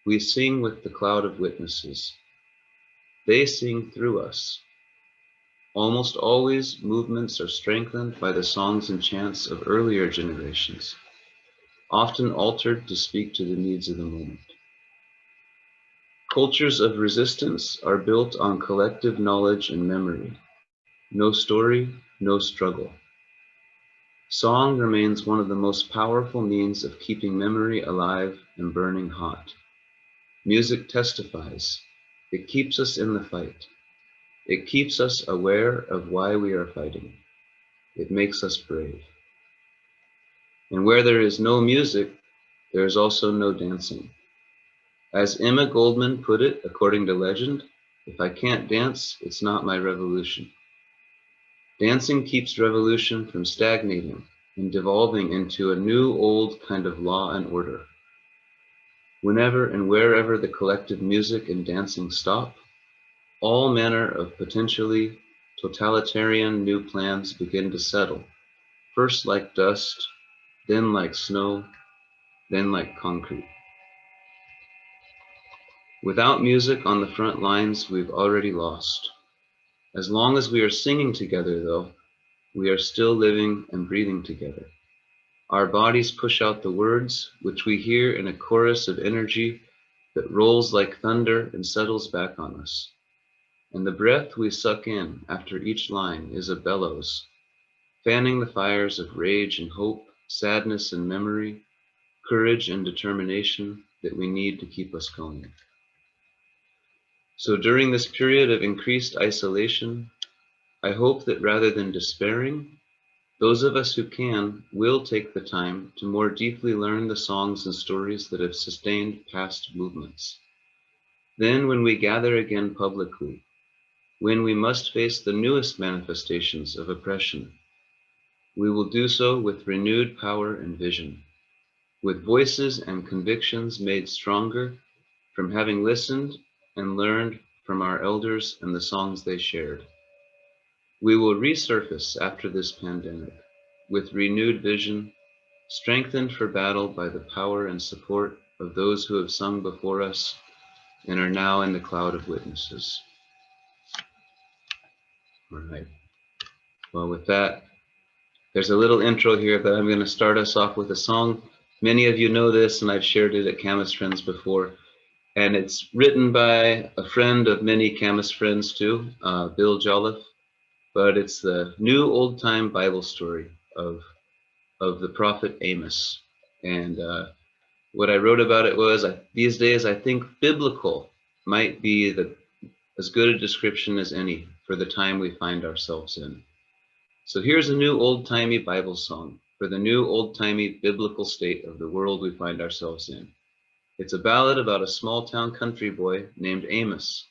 We sing with the cloud of witnesses. They sing through us. Almost always, movements are strengthened by the songs and chants of earlier generations, often altered to speak to the needs of the moment. Cultures of resistance are built on collective knowledge and memory. No story, no struggle. Song remains one of the most powerful means of keeping memory alive and burning hot. Music testifies. It keeps us in the fight. It keeps us aware of why we are fighting. It makes us brave. And where there is no music, there is also no dancing. As Emma Goldman put it, according to legend, if I can't dance, it's not my revolution. Dancing keeps revolution from stagnating and devolving into a new old kind of law and order. Whenever and wherever the collective music and dancing stop, all manner of potentially totalitarian new plans begin to settle, first like dust, then like snow, then like concrete. Without music on the front lines, we've already lost. As long as we are singing together, though, we are still living and breathing together. Our bodies push out the words, which we hear in a chorus of energy that rolls like thunder and settles back on us. And the breath we suck in after each line is a bellows, fanning the fires of rage and hope, sadness and memory, courage and determination that we need to keep us going. So during this period of increased isolation, I hope that rather than despairing, those of us who can will take the time to more deeply learn the songs and stories that have sustained past movements. Then when we gather again publicly, when we must face the newest manifestations of oppression, we will do so with renewed power and vision, with voices and convictions made stronger from having listened and learned from our elders and the songs they shared. We will resurface after this pandemic with renewed vision, strengthened for battle by the power and support of those who have sung before us and are now in the cloud of witnesses. All right. Well, with that, there's a little intro here that I'm going to start us off with a song. Many of you know this, and I've shared it at Camas Friends before. And it's written by a friend of many Camas friends too, Bill Jolliffe. But it's the new old-time Bible story of the prophet Amos. And what I wrote about it was, these days I think biblical might be as good a description as any for the time we find ourselves in. So here's a new old-timey Bible song for the new old-timey biblical state of the world we find ourselves in. It's a ballad about a small-town country boy named Amos,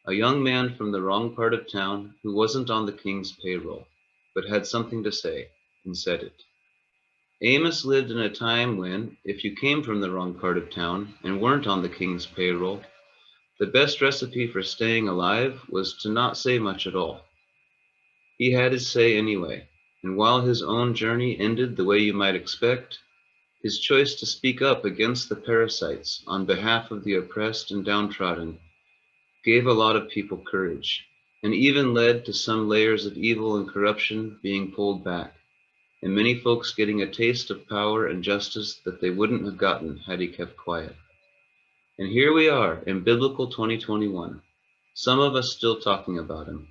a young man from the wrong part of town who wasn't on the king's payroll, but had something to say and said it. Amos lived in a time when, if you came from the wrong part of town and weren't on the king's payroll, the best recipe for staying alive was to not say much at all. He had his say anyway, and while his own journey ended the way you might expect, his choice to speak up against the parasites on behalf of the oppressed and downtrodden gave a lot of people courage, and even led to some layers of evil and corruption being pulled back, and many folks getting a taste of power and justice that they wouldn't have gotten had he kept quiet. And here we are in biblical 2021, some of us still talking about him,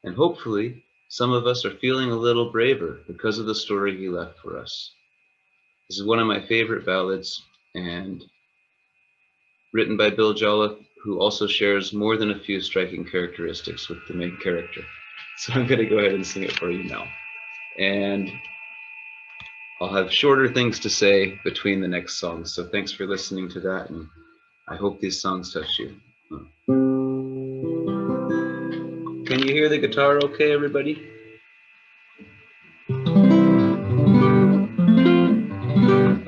and hopefully some of us are feeling a little braver because of the story he left for us. This is one of my favorite ballads, and written by Bill Jolliffe, who also shares more than a few striking characteristics with the main character. So I'm going to go ahead and sing it for you now. And I'll have shorter things to say between the next songs. So thanks for listening to that, and I hope these songs touch you. Can you hear the guitar okay, everybody?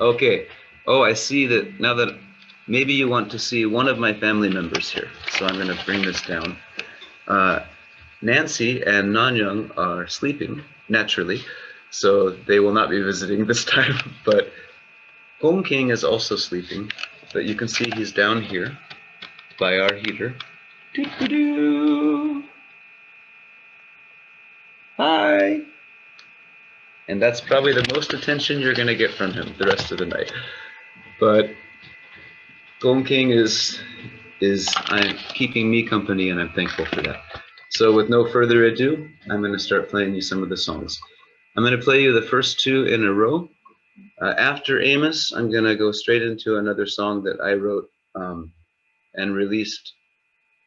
Okay. Oh, I see that now that maybe you want to see one of my family members here. So I'm going to bring this down. Nancy and Nanyang are sleeping, naturally, so they will not be visiting this time. But Hong King is also sleeping, But you can see he's down here by our heater. Doo-doo-doo. Hi. And that's probably the most attention you're going to get from him the rest of the night. But Gong King is I'm keeping me company, and I'm thankful for that. So with no further ado, I'm going to start playing you some of the songs. I'm going to play you the first two in a row. After Amos, I'm going to go straight into another song that I wrote and released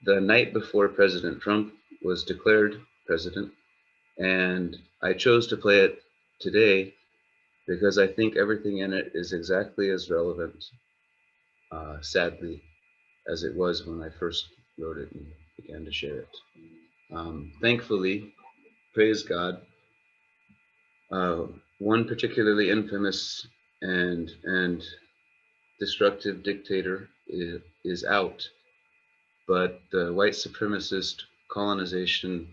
the night before President Trump was declared president. And I chose to play it today because I think everything in it is exactly as relevant, sadly, as it was when I first wrote it and began to share it. Thankfully, praise God, one particularly infamous and destructive dictator is out, but the white supremacist colonization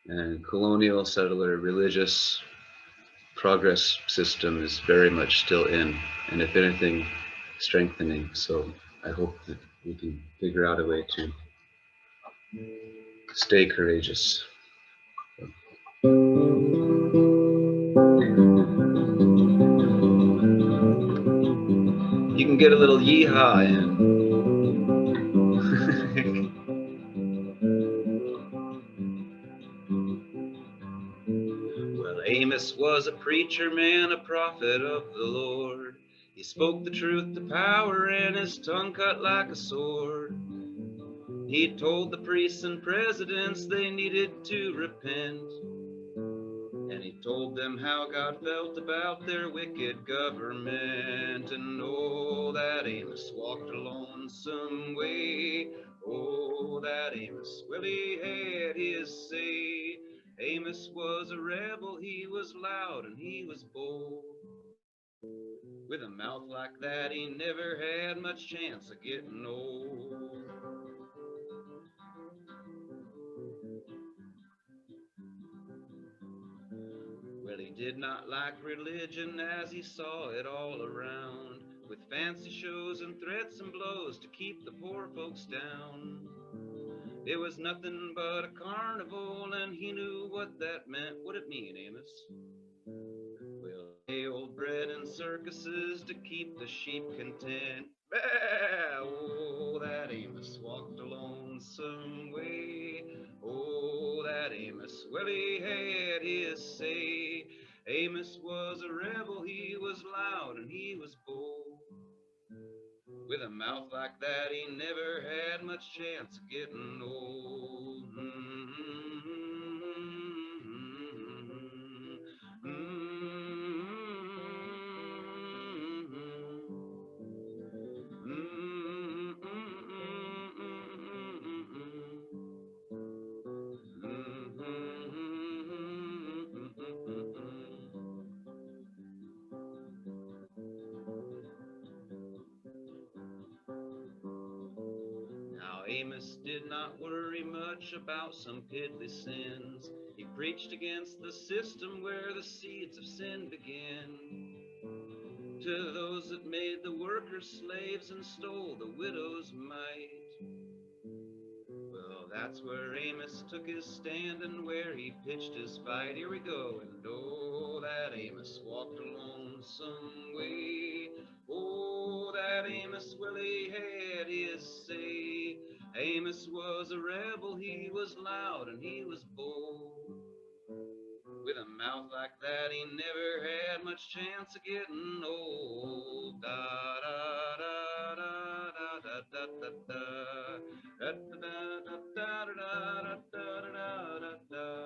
and colonial settler religious progress system is very much still in, and if anything, strengthening. So I hope that we can figure out a way to stay courageous. You can get a little yeehaw in. Well, Amos was a preacher man, a prophet of the Lord. He spoke the truth to power, and his tongue cut like a sword. He told the priests and presidents they needed to repent. And he told them how God felt about their wicked government. And oh, that Amos walked a lonesome way. Oh, that Amos, well, he had his say. Amos was a rebel, he was loud and he was bold. With a mouth like that, he never had much chance of getting old. Well, he did not like religion as he saw it all around, with fancy shows and threats and blows to keep the poor folks down. It was nothing but a carnival, and he knew what that meant. What'd it mean, Amos? Well, they old bread and circuses to keep the sheep content. Bah! Oh, that Amos walked a lonesome way. Oh, that Amos, well, he had his say. Amos was a rebel, he was loud and he was bold. With a mouth like that, he never had much chance of getting old. Now Amos did not worry much about some piddly sins. He preached against the system where the seeds of sin begin. To those that made the workers slaves and stole the widow's mite. Well, that's where Amos took his stand and where he pitched his fight. Here we go. And oh, that Amos walked a lonesome way. Oh, that Amos, well, he had his say. Amos was a rebel, he was loud and he was bold. With a mouth like that, he never had much chance of getting old. Da da da da da da da da da da da da da da da.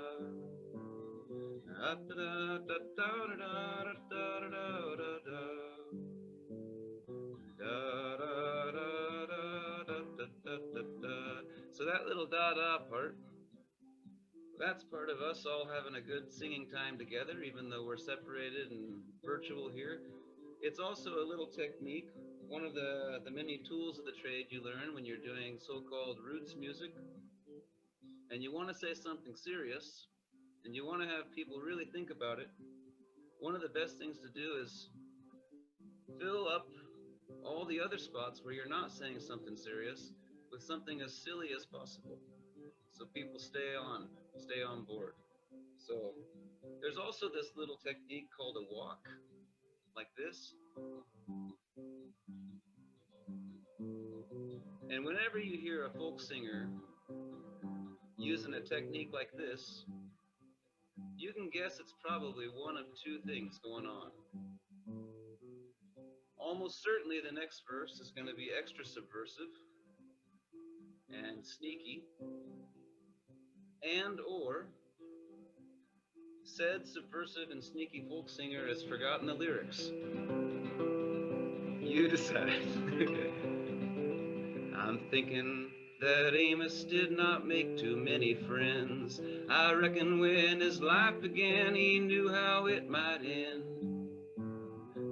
So that little da da part, that's part of us all having a good singing time together, even though we're separated and virtual here. It's also a little technique, one of the many tools of the trade you learn when you're doing so-called roots music, and you want to say something serious, and you want to have people really think about it. One of the best things to do is fill up all the other spots where you're not saying something serious with something as silly as possible. So people stay on board. So there's also this little technique called a walk, like this. And whenever you hear a folk singer using a technique like this, you can guess it's probably one of two things going on. Almost certainly the next verse is going to be extra subversive and sneaky, and or said subversive and sneaky folk singer has forgotten the lyrics. You decide. I'm thinking that Amos did not make too many friends. I reckon when his life began, he knew how it might end.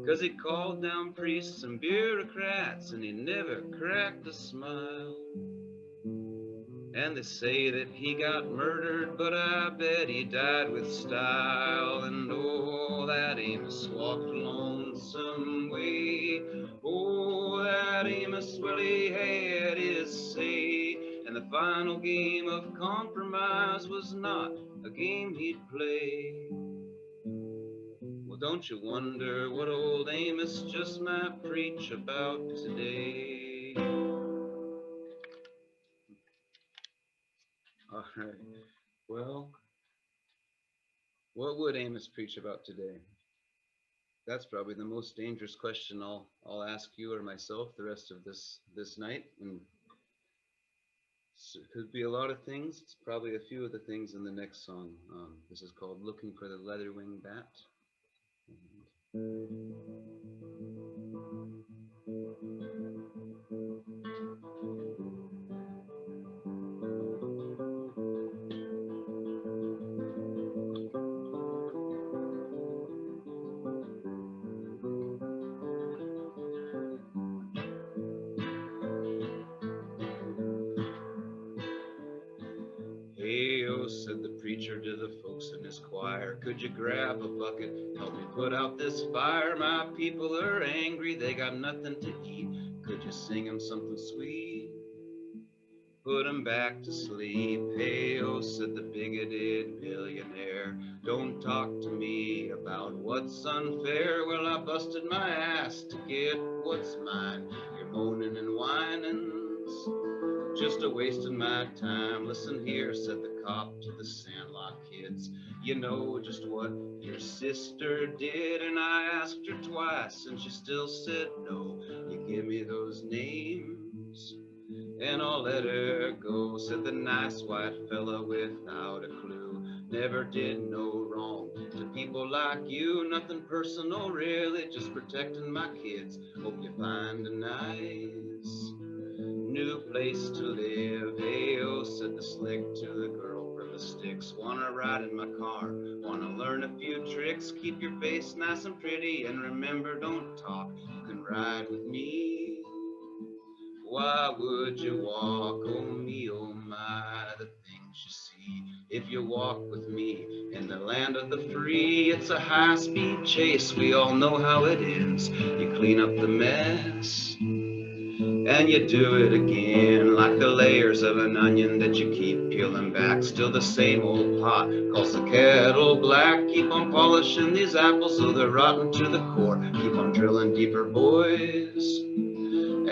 'Cause he called down priests and bureaucrats, and he never cracked a smile. And they say that he got murdered, but I bet he died with style. And oh, that Amos walked a lonesome way. Oh, that Amos, well, he had his say. And the final game of compromise was not a game he'd play. Well, don't you wonder what old Amos just might preach about today? All right. Well, what would Amos preach about today? That's probably the most dangerous question I'll ask you or myself the rest of this night. And it could be a lot of things. It's probably a few of the things in the next song. This is called "Looking for the Leather-Winged Bat." Hey-o, said the preacher to the folks in his choir, could you grab a bucket, help me put out this fire? My people are angry, they got nothing to eat. Could you sing 'em something sweet? Put 'em back to sleep. Hey-o, said the bigoted billionaire, don't talk to me about what's unfair. Well, I busted my ass to get what's mine. You're moaning and whining, just a wasting my time. Listen here, said the cop to the Sandlot kids, you know just what your sister did. And I asked her twice and she still said no. You give me those names and I'll let her go, said the nice white fella without a clue. Never did no wrong to people like you. Nothing personal really, just protecting my kids. Hope you find a nice new place to live. Hey-o, said the slick to the girl from the sticks. Wanna ride in my car, wanna learn a few tricks. Keep your face nice and pretty, and remember, don't talk. You can ride with me. Why would you walk? Oh me, oh my, the things you see. If you walk with me in the land of the free, it's a high-speed chase, we all know how it is. You clean up the mess and you do it again, like the layers of an onion that you keep peeling back. Still the same old pot calls the kettle black. Keep on polishing these apples so they're rotten to the core. Keep on drilling deeper, boys,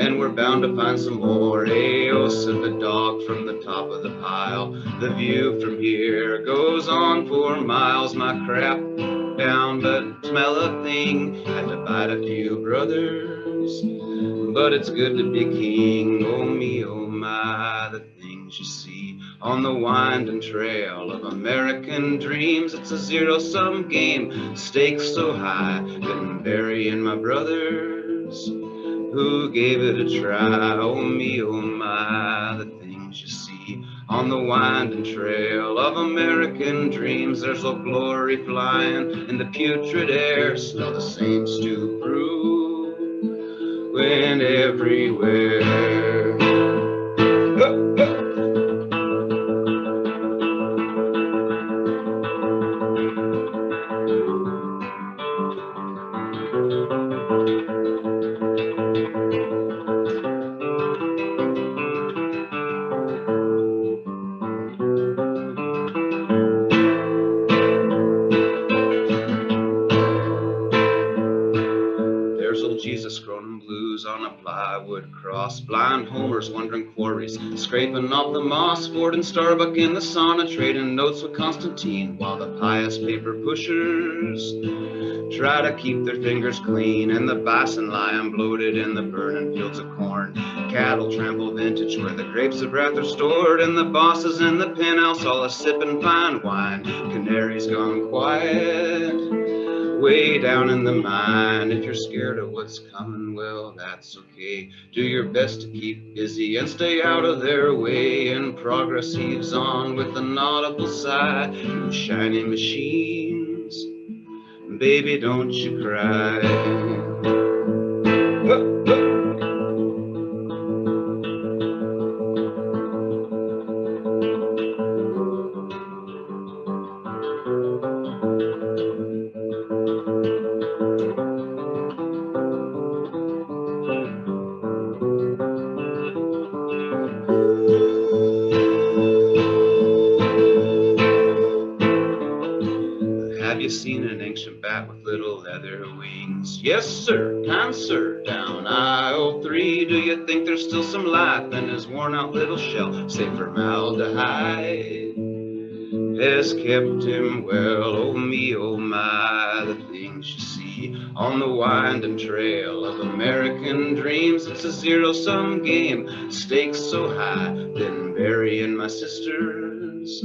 and we're bound to find some more. Ayo, said the dog from the top of the pile, the view from here goes on for miles. My crap down, but smell a thing. Had to bite a few brothers, but it's good to be king. Oh me, oh my, the things you see on the winding trail of American dreams. It's a zero-sum game, stakes so high, couldn't bury in my brothers who gave it a try. Oh me, oh my, the things you see on the winding trail of American dreams. There's no glory flying in the putrid air, smell the same stew brew when everywhere. lost, blind homers wandering quarries, scraping off the moss, Ford and Starbuck in the sauna, trading notes with Constantine, while the pious paper pushers try to keep their fingers clean, and the bison lie unbloated in the burning fields of corn. Cattle trample vintage where the grapes of wrath are stored, and the bosses in the penthouse all a sipping fine wine. Canaries gone quiet, way down in the mine. If you're scared of what's coming, well, that's okay. Do your best to keep busy and stay out of their way. And progress heaves on with an audible sigh. You shiny machines, baby, don't you cry. Have you seen an ancient bat with little leather wings? Yes, sir, kind sir, down aisle 3. Do you think there's still some life in his worn-out little shell? Say formaldehyde has kept him well. Oh me, oh my, the things you see on the winding trail of American dreams. It's a zero-sum game, stakes so high, then burying my sisters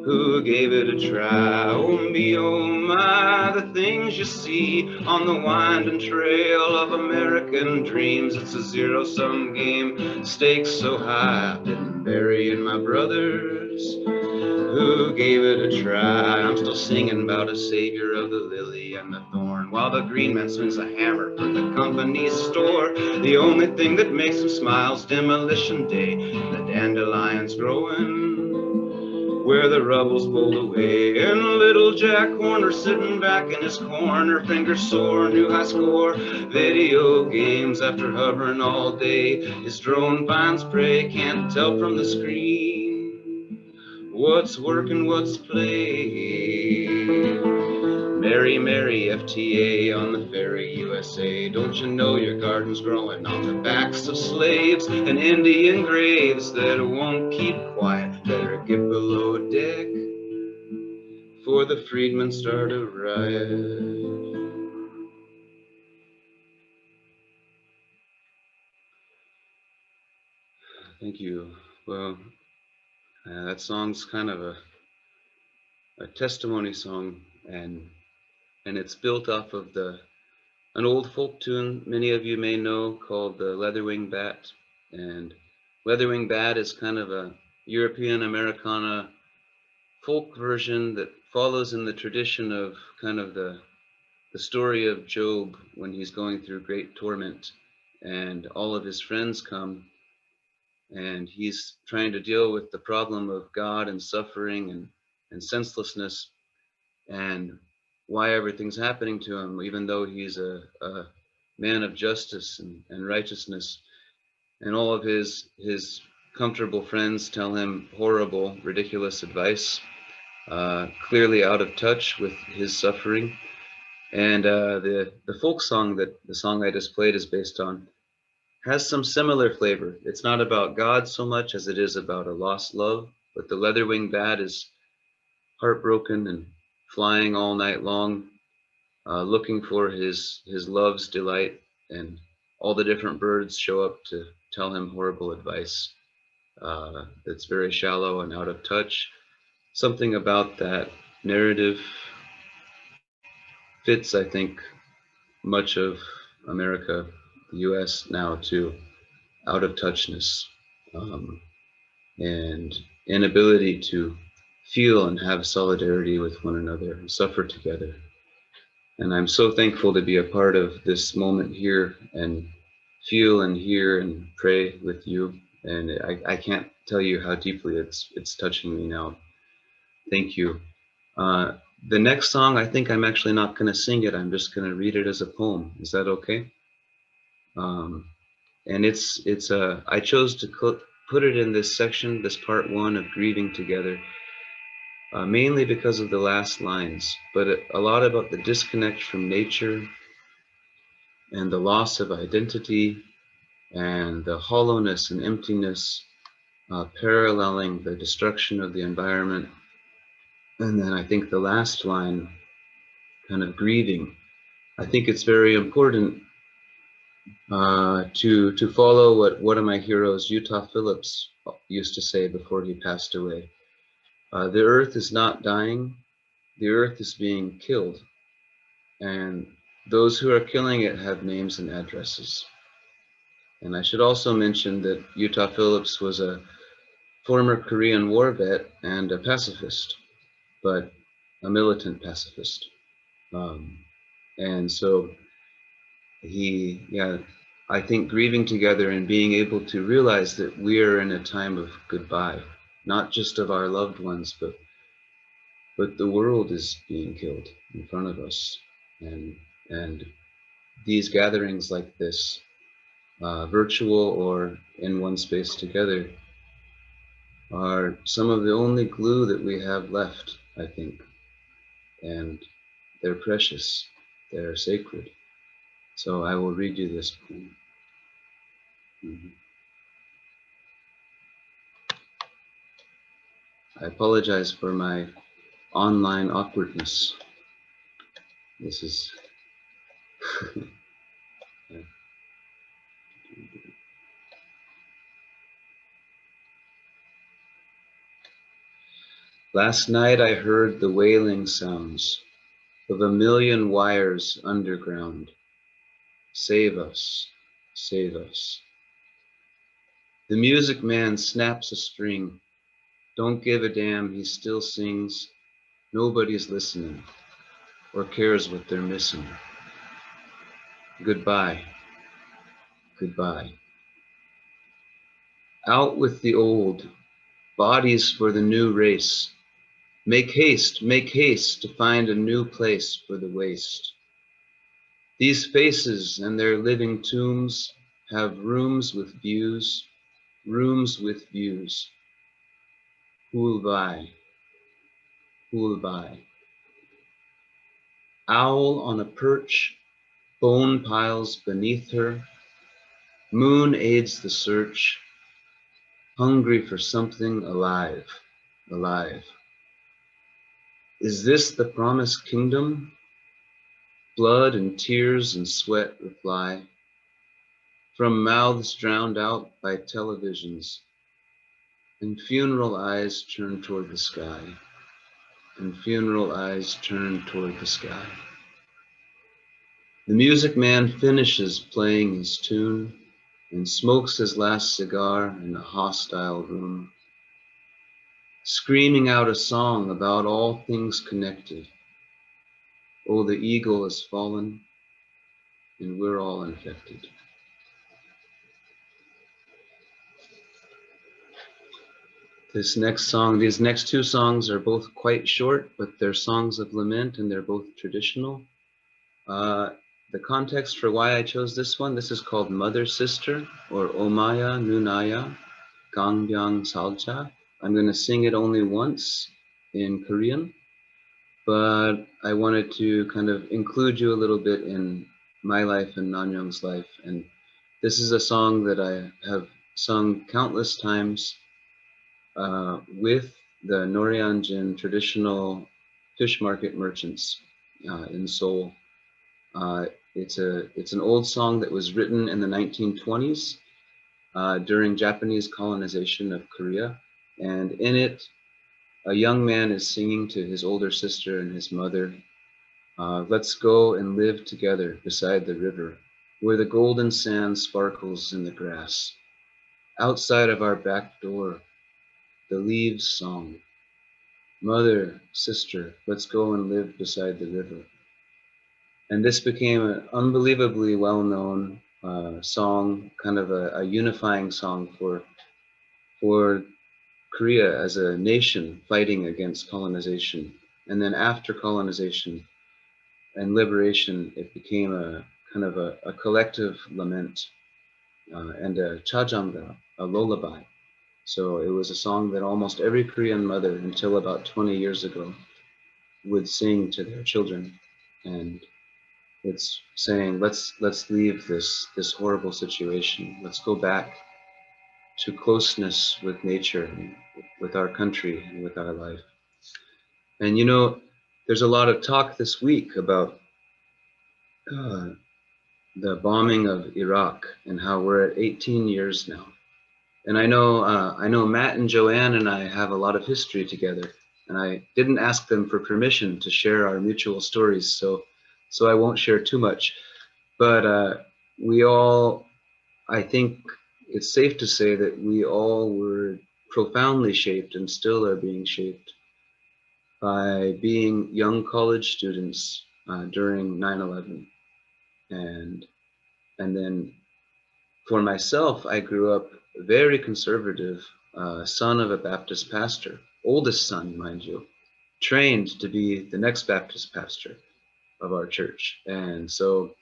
who gave it a try. Oh me, oh my, the things you see on the winding trail of American dreams. It's a zero-sum game, stakes so high, been burying my brothers who gave it a try. I'm still singing about a savior of the lily and the thorn, while the green man swings a hammer for the company's store. The only thing that makes him smile's demolition day, the dandelions growing where the rubble's pulled away, and little Jack Horner sitting back in his corner, fingers sore, new high score, video games after hovering all day. His drone finds prey, can't tell from the screen what's working, what's play. Mary, Mary, FTA on the ferry, USA. Don't you know your garden's growing on the backs of slaves and Indian graves that won't keep quiet? Better get below deck before the freedmen start a riot. Thank you. Well, that song's kind of a testimony song, and it's built off of an old folk tune many of you may know called the Leatherwing Bat. And Leatherwing Bat is kind of a European Americana folk version that follows in the tradition of kind of the story of Job when he's going through great torment, and all of his friends come, and he's trying to deal with the problem of God and suffering and senselessness, and why everything's happening to him, even though he's a man of justice and righteousness. And all of his comfortable friends tell him horrible, ridiculous advice, clearly out of touch with his suffering. And the folk song that the song I just played is based on has some similar flavor. It's not about God so much as it is about a lost love, but the Leatherwing Bat is heartbroken and flying all night long, looking for his love's delight, and all the different birds show up to tell him horrible advice that's very shallow and out of touch. Something about that narrative fits, I think, much of America, the US now too, out of touchness, and inability to feel and have solidarity with one another and suffer together. And I'm so thankful to be a part of this moment here and feel and hear and pray with you. And I can't tell you how deeply it's touching me now. Thank you. The next song, I think I'm actually not going to sing it. I'm just going to read it as a poem. Is that okay? And I chose to put it in this section, this part 1 of Grieving Together, mainly because of the last lines, but a lot about the disconnect from nature and the loss of identity and the hollowness and emptiness paralleling the destruction of the environment. And then I think the last line, kind of grieving. I think it's very important to follow what one of my heroes, Utah Phillips, used to say before he passed away. The earth is not dying, the earth is being killed. And those who are killing it have names and addresses. And I should also mention that Utah Phillips was a former Korean War vet and a pacifist, but a militant pacifist. And so I think grieving together and being able to realize that we are in a time of goodbye, not just of our loved ones, but the world is being killed in front of us. And these gatherings like this, virtual or in one space together, are some of the only glue that we have left, I think. And they're precious, they're sacred. So I will read you this poem. I apologize for my online awkwardness. This is Last night I heard the wailing sounds of a million wires underground. Save us, save us. The music man snaps a string. Don't give a damn, he still sings. Nobody's listening or cares what they're missing. Goodbye, goodbye. Out with the old, bodies for the new race. Make haste to find a new place for the waste. These faces and their living tombs have rooms with views, rooms with views. Who'll buy? Who'll buy? Owl on a perch, bone piles beneath her. Moon aids the search, hungry for something alive, alive. Is this the promised kingdom? Blood and tears and sweat reply from mouths drowned out by televisions, and funeral eyes turn toward the sky, and funeral eyes turn toward the sky. The music man finishes playing his tune and smokes his last cigar in a hostile room, screaming out a song about all things connected. Oh, the eagle has fallen, and we're all infected. This next song, these next two songs are both quite short, but they're songs of lament and they're both traditional. The context for why I chose this one, this is called Mother Sister, or Omaya Nunaya Gangbyang Salja. I'm going to sing it only once in Korean, but I wanted to kind of include you a little bit in my life and Nanyang's life. And this is a song that I have sung countless times with the Noryeonjin traditional fish market merchants in Seoul. It's an old song that was written in the 1920s during Japanese colonization of Korea, and in it, a young man is singing to his older sister and his mother, "Let's go and live together beside the river, where the golden sand sparkles in the grass. Outside of our back door, the leaves song. Mother, sister, let's go and live beside the river." And this became an unbelievably well-known song, kind of a unifying song for Korea as a nation fighting against colonization. And then after colonization and liberation, it became a kind of a collective lament and a chajanga, a lullaby. So it was a song that almost every Korean mother until about 20 years ago would sing to their children. And It's saying, let's leave this horrible situation. Let's go back to closeness with nature, and with our country, and with our life. And you know, there's a lot of talk this week about uh, the bombing of Iraq and how we're at 18 years now. And I know Matt and Joanne and I have a lot of history together, and I didn't ask them for permission to share our mutual stories, so I won't share too much. But we all, I think it's safe to say that we all were profoundly shaped and still are being shaped by being young college students during 9/11. And and then for myself, I grew up very conservative, son of a Baptist pastor, oldest son, mind you, trained to be the next Baptist pastor of our church. And so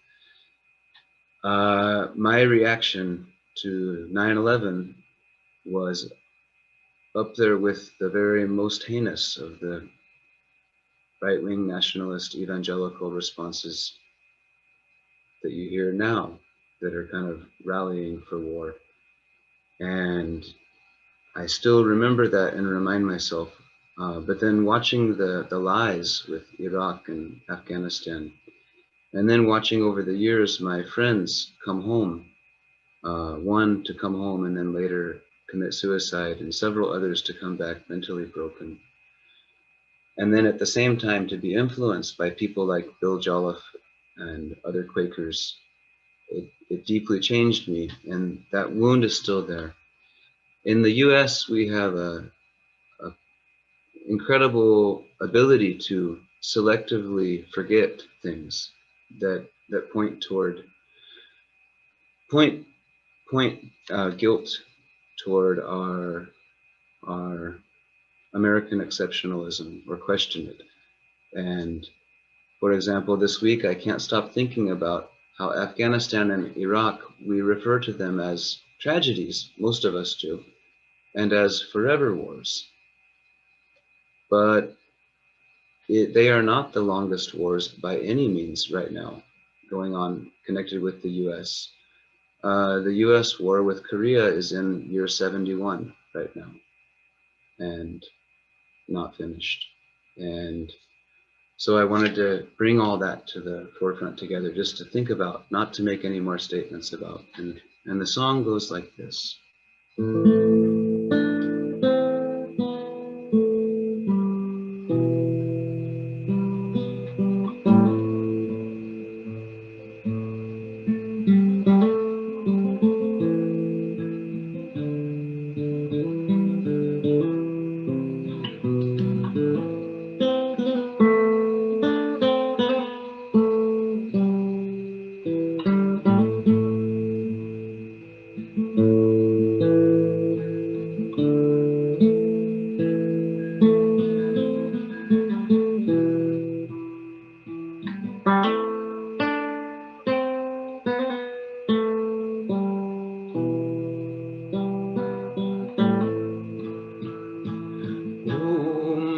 my reaction to 9/11 was up there with the very most heinous of the right-wing nationalist evangelical responses that you hear now that are kind of rallying for war. And I still remember that and remind myself. But then watching the lies with Iraq and Afghanistan, and then watching over the years my friends come home, one to come home and then later commit suicide, and several others to come back mentally broken. And then at the same time to be influenced by people like Bill Jolliffe and other Quakers, it deeply changed me, and that wound is still there. In the US, we have a incredible ability to selectively forget things that point guilt toward our American exceptionalism, or question it. And for example, this week I can't stop thinking about how Afghanistan and Iraq, we refer to them as tragedies, most of us do, and as forever wars. But they are not the longest wars by any means right now going on connected with the US. The US war with Korea is in year 71 right now and not finished. And so I wanted to bring all that to the forefront together, just to think about, not to make any more statements about. And the song goes like this.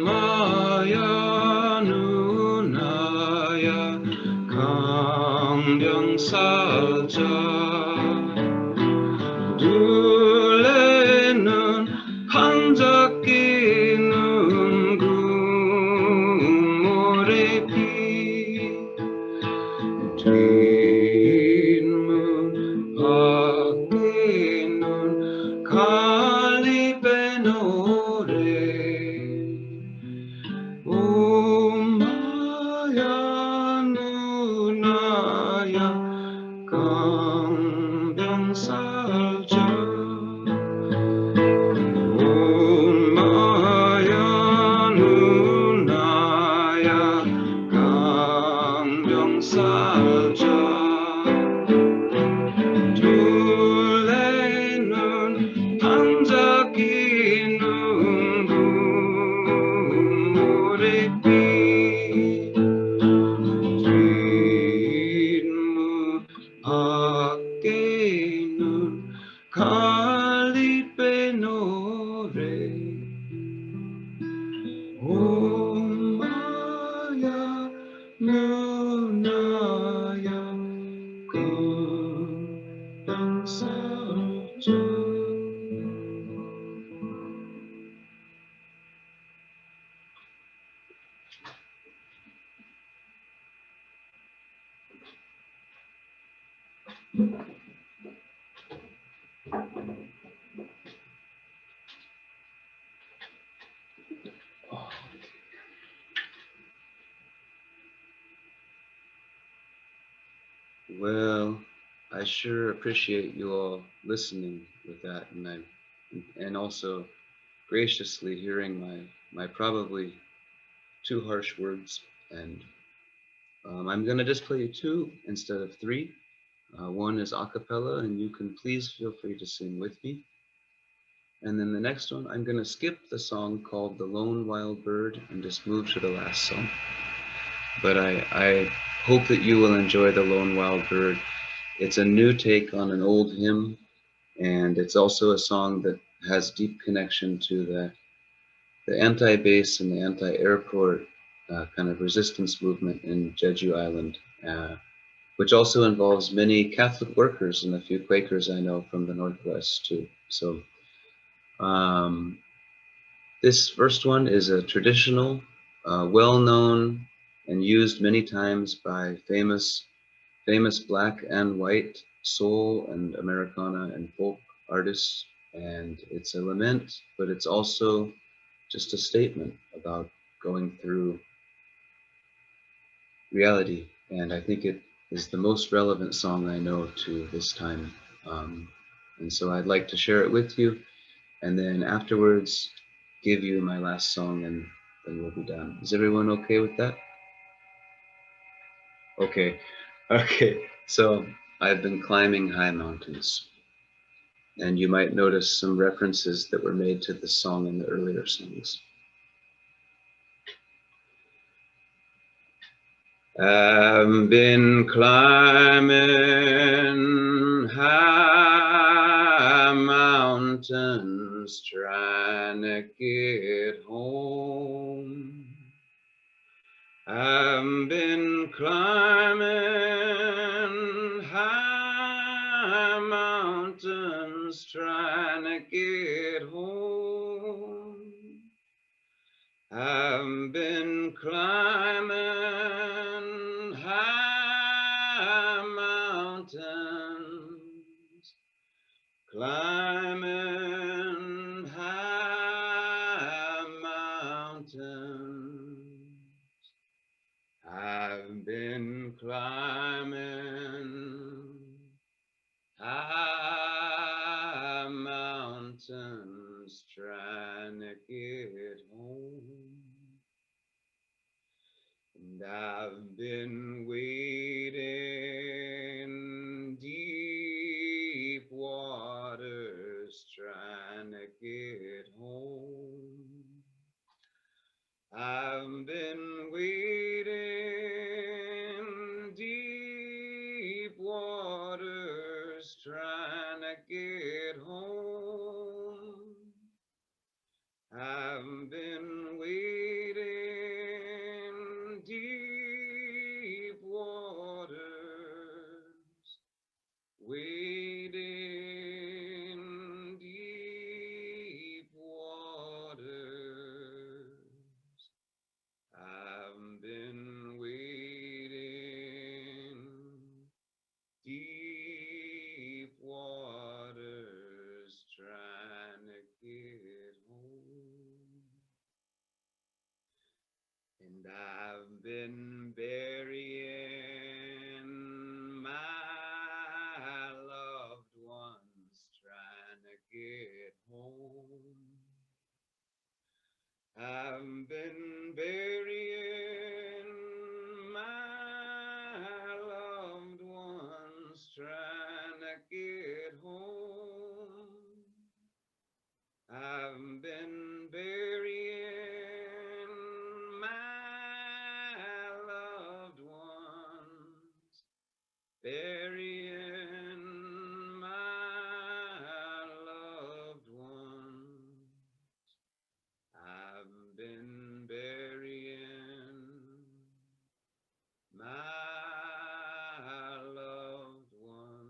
오마야 누나야 강병사자 둘레는 반짝이는 금모래빛 뒷문 밖에는 갈리배 노래 엄마야 누나야 강병살자 엄마야 누나야 강병살자 둘레는 반짝이는 금모래빛 뒷문 밖에는 갈리배 노래 엄마야 누나야 Oh, well, I sure appreciate you all listening with that, and also graciously hearing my probably too harsh words. And I'm gonna just play you two instead of three. One is a cappella, and you can please feel free to sing with me. And then the next one, I'm gonna skip the song called "The Lone Wild Bird" and just move to the last song. But I hope that you will enjoy "The Lone Wild Bird." It's a new take on an old hymn, and it's also a song that has deep connection to the anti-base and the anti-airport kind of resistance movement in Jeju Island, which also involves many Catholic workers and a few Quakers I know from the Northwest too. So um, this first one is a traditional, well-known, and used many times by famous black and white soul and Americana and folk artists. And it's a lament, but it's also just a statement about going through reality. And I think it is the most relevant song I know to this time. And so I'd like to share it with you, and then afterwards give you my last song, and then we'll be done. Is everyone okay with that? Okay. Okay. So I've been climbing high mountains, and you might notice some references that were made to the song in the earlier songs. I've been climbing high mountains trying to get home. I've been climbing high mountains trying to get home. I've been climbing high mountains, climbing high mountains. I've been climbing high mountains trying to get home. And I've been wading deep waters trying to get home. I've been wading deep waters trying to get home. I've been wading deep waters, wading deep waters. I've been wading deep waters trying to get home. And I've been burying my loved ones trying to get home. I've been burying my loved ones trying to get home. I've been burying my loved ones, burying my loved ones. I've been burying my loved ones.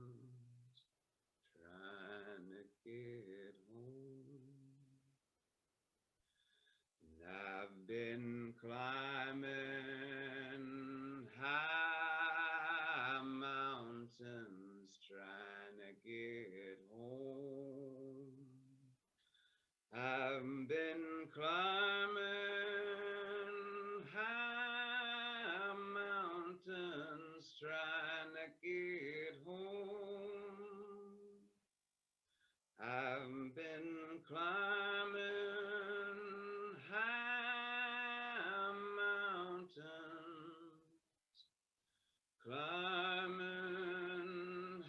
I've been climbing high mountains trying to get home. I've been climbing high mountains, climbing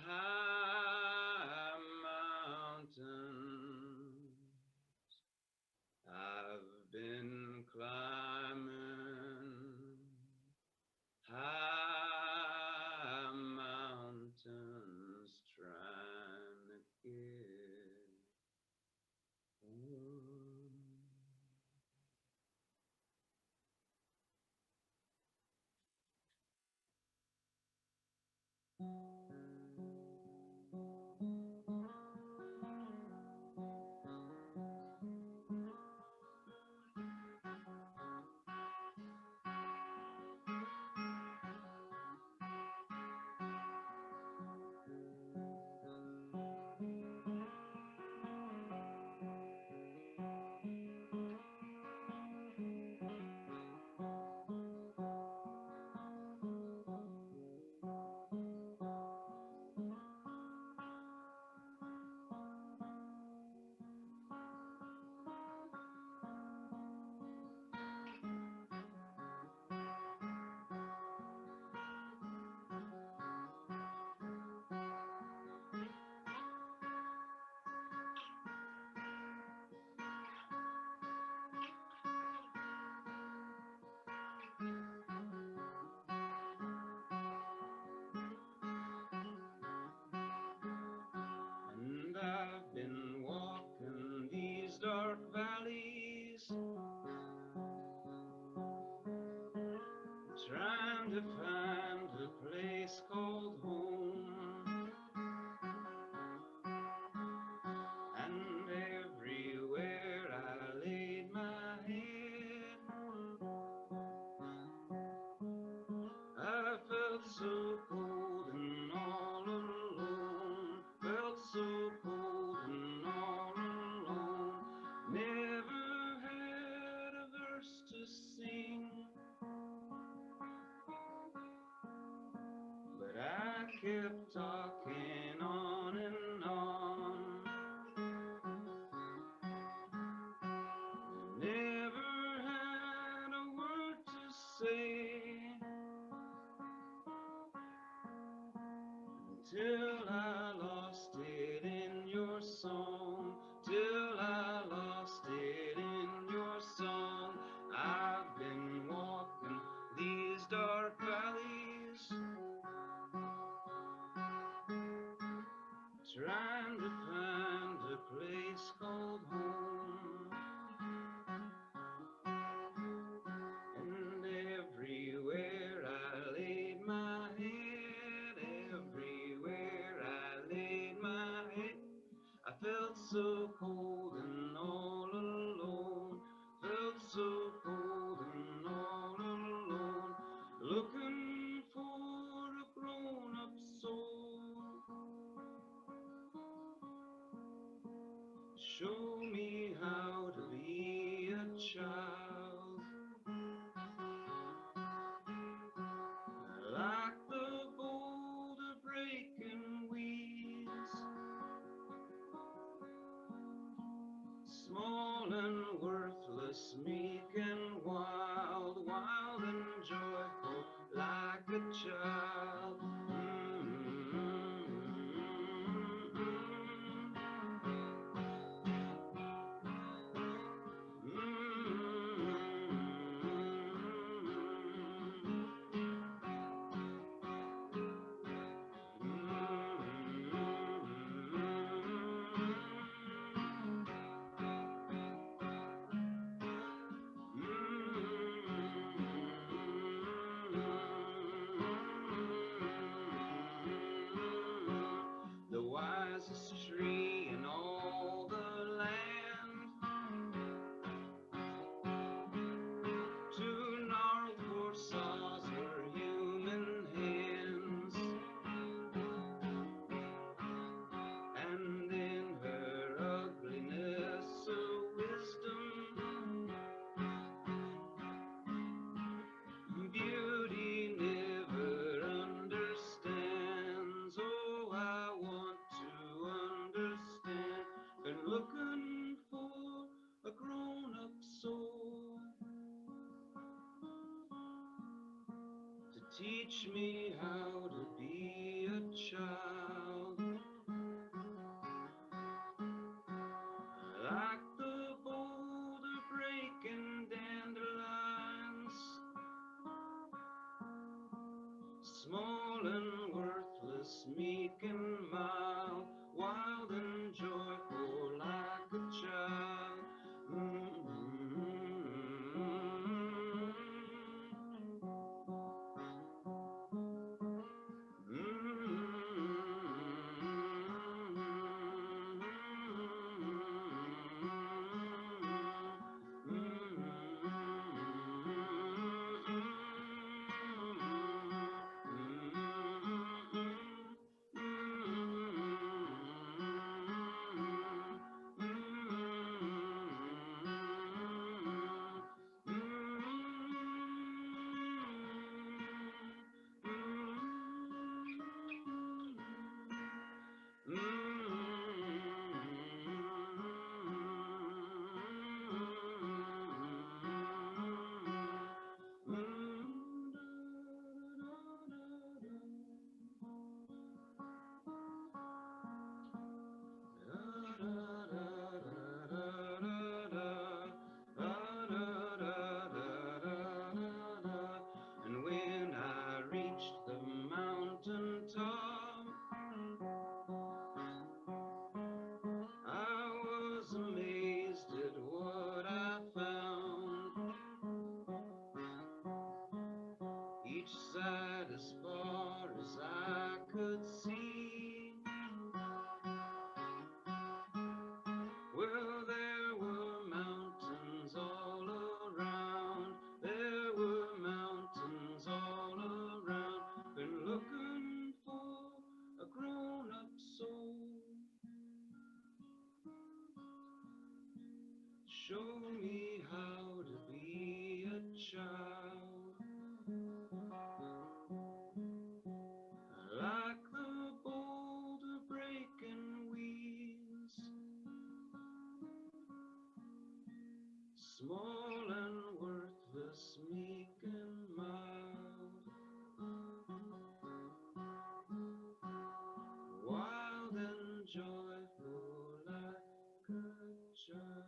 high mountains. I've been climbing high mountains trying to get home. And I've been walking these dark valleys, trying to find a place called home. And everywhere I laid my head, I felt so cold and all alone. Felt so cold and all alone. Never had a verse to sing, but I kept talking on and on. Never had a word to say till I lost it in your song. Till I lost it in your song. I've been walking these dark valleys, trying to find a place called home. And everywhere I laid my head, everywhere I laid my head, I felt so cold and all alone. Felt so cold and all alone. Looking for a grown-up soul, show me how to be a child, like the boulder breaking weeds, small and worthless, meek and wild, wild and joyful, like a child. Teach me how to be a child, like the boulder breaking dandelions, small and worthless, meek and mild, wild and joyful like a child. And when I reached the mountain top, I was amazed at what I found. Each side as far as I could see. Well, there were mountains all around. There were mountains all around. Been looking for a grown-up soul. Show me how to be a child, like the boulder breaking wheels, small and worthless, meek and mild, wild and joyful like a child.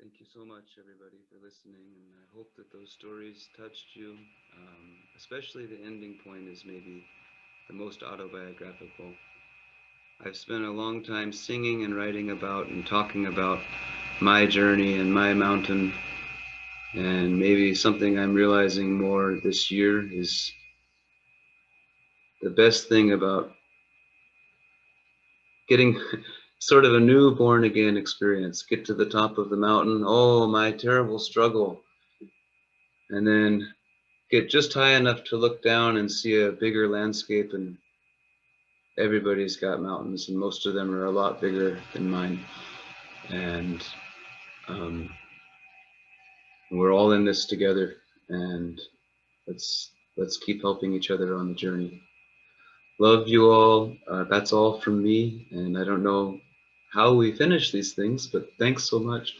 Thank you so much, everybody, for listening, and I hope that those stories touched you. Especially the ending point is maybe the most autobiographical. I've spent a long time singing and writing about and talking about my journey and my mountain, and maybe something I'm realizing more this year is the best thing about getting sort of a new born again experience. Get to the top of the mountain, oh, my terrible struggle, and then get just high enough to look down and see a bigger landscape, and everybody's got mountains, and most of them are a lot bigger than mine, and we're all in this together, and let's keep helping each other on the journey. Love you all. That's all from me, and I don't know how we finish these things, but thanks so much.